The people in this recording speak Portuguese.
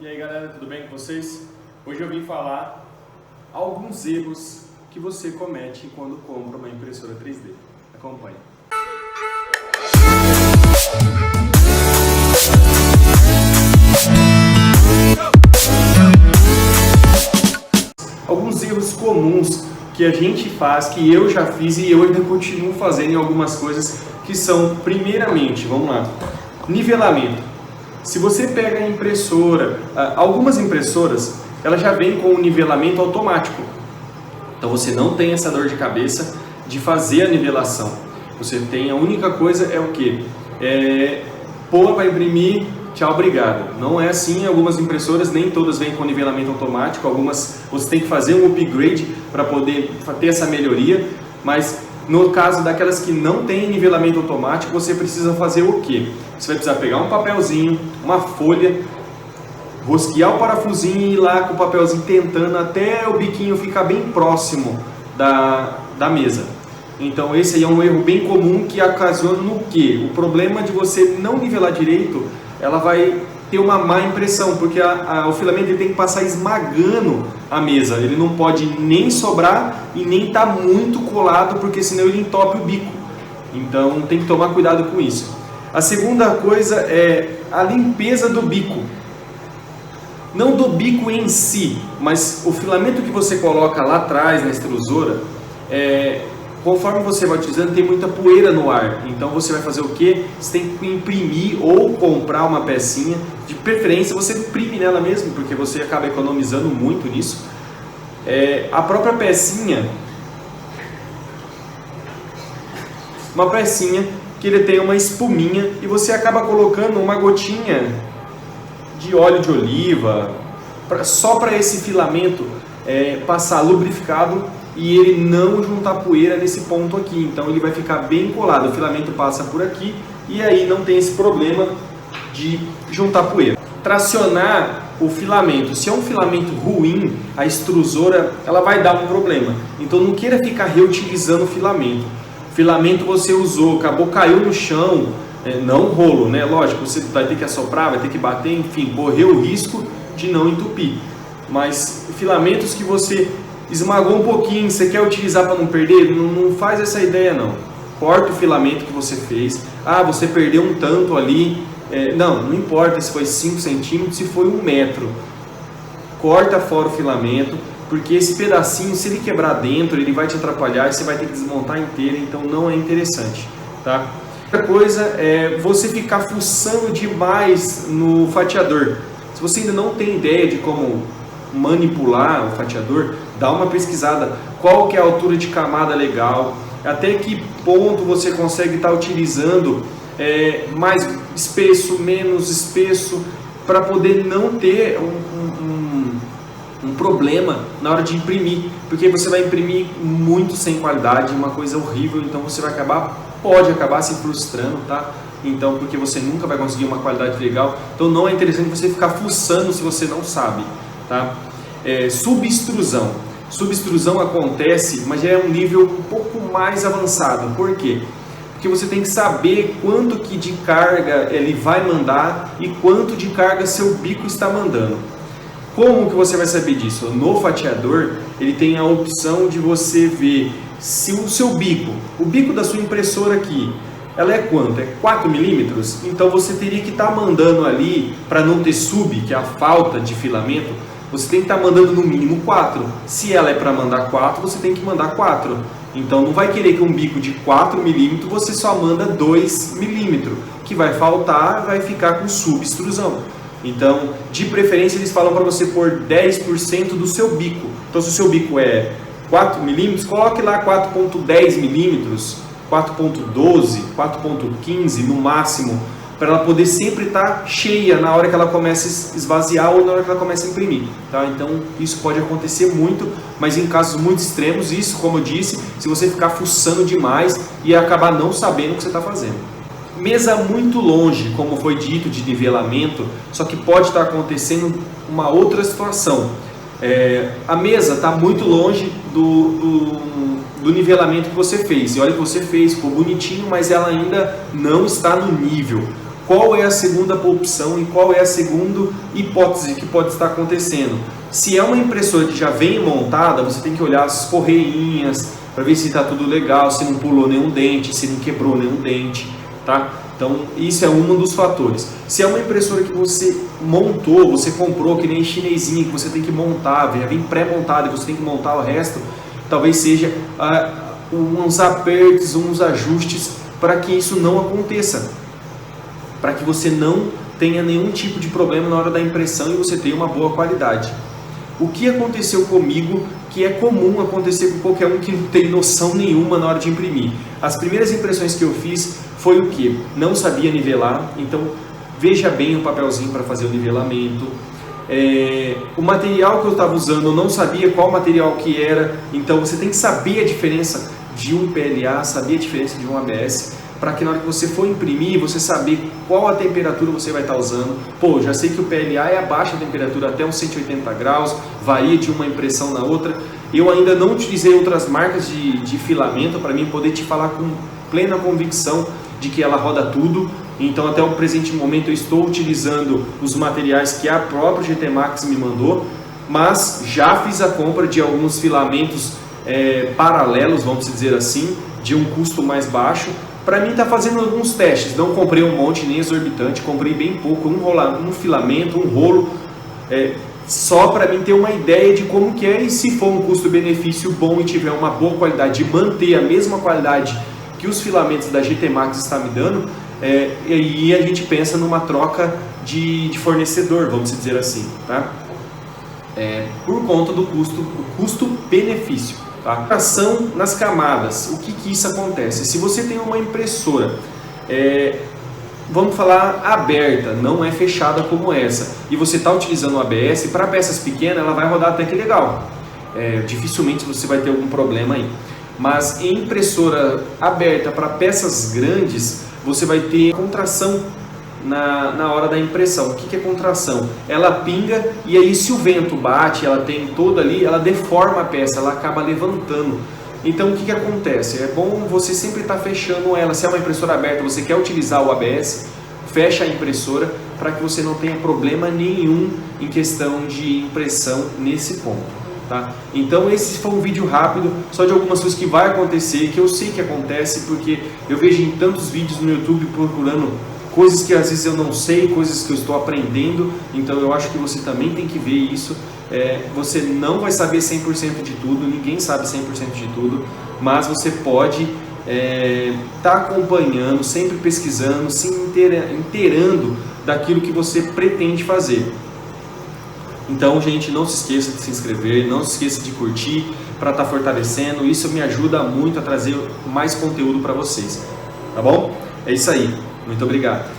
E aí galera, tudo bem com vocês? Hoje eu vim falar alguns erros que você comete quando compra uma impressora 3D. Acompanhe. Alguns erros comuns que a gente faz, que eu já fiz e eu ainda continuo fazendo em algumas coisas, que são, primeiramente, vamos lá, nivelamento. Se você pega a impressora, algumas impressoras, ela já vem com um nivelamento automático. Então você não tem essa dor de cabeça de fazer a nivelação. Você tem, a única coisa é o quê? Pôr para imprimir, tchau, obrigado. Não é assim, algumas impressoras, nem todas vêm com nivelamento automático, algumas você tem que fazer um upgrade para poder ter essa melhoria, mas no caso daquelas que não tem nivelamento automático, você precisa fazer o quê? Você vai precisar pegar um papelzinho, uma folha, rosquear o parafusinho e ir lá com o papelzinho tentando até o biquinho ficar bem próximo da mesa. Então esse aí é um erro bem comum que ocasiona no quê? O problema de você não nivelar direito, ela vai ter uma má impressão, porque o filamento ele tem que passar esmagando a mesa, ele não pode nem sobrar e nem estar muito colado, porque senão ele entope o bico. Então tem que tomar cuidado com isso. A segunda coisa é a limpeza do bico. Não do bico em si, mas o filamento que você coloca lá atrás na extrusora, conforme você vai utilizando, tem muita poeira no ar. Então você vai fazer o quê? Você tem que imprimir ou comprar uma pecinha. De preferência você imprime nela mesmo, porque você acaba economizando muito nisso. A própria pecinha, uma pecinha que ele tem uma espuminha e você acaba colocando uma gotinha de óleo de oliva só para esse filamento passar lubrificado e ele não juntar poeira nesse ponto aqui. Então ele vai ficar bem colado, o filamento passa por aqui e aí não tem esse problema de juntar poeira. Tracionar o filamento, se é um filamento ruim, a extrusora ela vai dar um problema. Então não queira ficar reutilizando o filamento. Filamento você usou, acabou, caiu no chão, não rolo, né? Lógico, você vai ter que assoprar, vai ter que bater, enfim, correr o risco de não entupir. Mas filamentos que você esmagou um pouquinho, você quer utilizar para não perder, não faz essa ideia não. Corta o filamento que você fez. Ah, você perdeu um tanto ali. Não importa se foi 5 centímetros, se foi 1 metro. Corta fora o filamento, porque esse pedacinho, se ele quebrar dentro, ele vai te atrapalhar e você vai ter que desmontar inteiro, então não é interessante, tá? Outra coisa é você ficar fuçando demais no fatiador. Se você ainda não tem ideia de como manipular o fatiador, dá uma pesquisada. Qual que é a altura de camada legal, até que ponto você consegue estar utilizando mais espesso, menos espesso, para poder não ter um problema na hora de imprimir, porque você vai imprimir muito sem qualidade, uma coisa horrível, então você vai pode acabar se frustrando, tá? Então, porque você nunca vai conseguir uma qualidade legal, então não é interessante você ficar fuçando se você não sabe, tá? Subextrusão. Subextrusão acontece, mas já é um nível um pouco mais avançado. Por quê? Porque você tem que saber quanto que de carga ele vai mandar e quanto de carga seu bico está mandando. Como que você vai saber disso? No fatiador, ele tem a opção de você ver se o seu bico, o bico da sua impressora aqui, ela é quanto? É 4 milímetros? Então você teria que estar mandando ali, para não ter sub, que é a falta de filamento, você tem que estar mandando no mínimo 4. Se ela é para mandar 4, você tem que mandar 4. Então não vai querer que um bico de 4 milímetros você só manda 2 milímetros, que vai faltar, vai ficar com subextrusão. Então, de preferência, eles falam para você pôr 10% do seu bico. Então, se o seu bico é 4 milímetros, coloque lá 4,10 milímetros, 4,12, 4,15 no máximo, para ela poder sempre estar cheia na hora que ela começa a esvaziar ou na hora que ela começa a imprimir. Tá? Então, isso pode acontecer muito, mas em casos muito extremos, isso, como eu disse, se você ficar fuçando demais e acabar não sabendo o que você está fazendo. Mesa muito longe, como foi dito, de nivelamento, só que pode estar acontecendo uma outra situação. A mesa está muito longe do nivelamento que você fez. E olha que você fez, ficou bonitinho, mas ela ainda não está no nível. qual é a segunda opção e qual é a segunda hipótese que pode estar acontecendo. Se é uma impressora que já vem montada, você tem que olhar as correinhas para ver se está tudo legal, se não pulou nenhum dente, se não quebrou nenhum dente, tá? Então isso é um dos fatores. Se é uma impressora que você montou, você comprou, que nem chinesinha, que você tem que montar, já vem pré-montada e você tem que montar o resto, talvez seja uns apertos, uns ajustes para que isso não aconteça, para que você não tenha nenhum tipo de problema na hora da impressão e você tenha uma boa qualidade. O que aconteceu comigo, que é comum acontecer com qualquer um que não tem noção nenhuma na hora de imprimir. As primeiras impressões que eu fiz foi o que? Não sabia nivelar, então veja bem o papelzinho para fazer o nivelamento. O material que eu estava usando, eu não sabia qual material que era, então você tem que saber a diferença de um PLA, saber a diferença de um ABS, para que na hora que você for imprimir, você saber qual a temperatura você vai estar usando. Pô, já sei que o PLA é a baixa temperatura, até uns 180 graus, varia de uma impressão na outra. Eu ainda não utilizei outras marcas de filamento para mim poder te falar com plena convicção de que ela roda tudo. Então até o presente momento eu estou utilizando os materiais que a própria GT Max me mandou, mas já fiz a compra de alguns filamentos paralelos, vamos dizer assim, de um custo mais baixo, para mim tá fazendo alguns testes. Não comprei um monte nem exorbitante, comprei bem pouco, um filamento, um rolo, só para mim ter uma ideia de como que é, e se for um custo-benefício bom e tiver uma boa qualidade, manter a mesma qualidade que os filamentos da GT Max está me dando, e aí a gente pensa numa troca de fornecedor, vamos dizer assim, tá? Por conta do custo-benefício. Tá? Ação nas camadas, o que isso acontece? Se você tem uma impressora, vamos falar aberta, não é fechada como essa, e você está utilizando o ABS, para peças pequenas ela vai rodar até que legal, dificilmente você vai ter algum problema aí. Mas em impressora aberta para peças grandes, você vai ter contração na hora da impressão. O que é contração? Ela pinga e aí se o vento bate, ela tem toda ali, ela deforma a peça, ela acaba levantando. Então o que acontece? É bom você sempre estar fechando ela. Se é uma impressora aberta, você quer utilizar o ABS, fecha a impressora para que você não tenha problema nenhum em questão de impressão nesse ponto. Tá? Então esse foi um vídeo rápido, só de algumas coisas que vai acontecer, que eu sei que acontece, porque eu vejo em tantos vídeos no YouTube procurando coisas que às vezes eu não sei, coisas que eu estou aprendendo, então eu acho que você também tem que ver isso. Você não vai saber 100% de tudo, ninguém sabe 100% de tudo, mas você pode estar acompanhando, sempre pesquisando, se inteirando daquilo que você pretende fazer. Então, gente, não se esqueça de se inscrever, não se esqueça de curtir para estar fortalecendo, isso me ajuda muito a trazer mais conteúdo para vocês, tá bom? É isso aí, muito obrigado.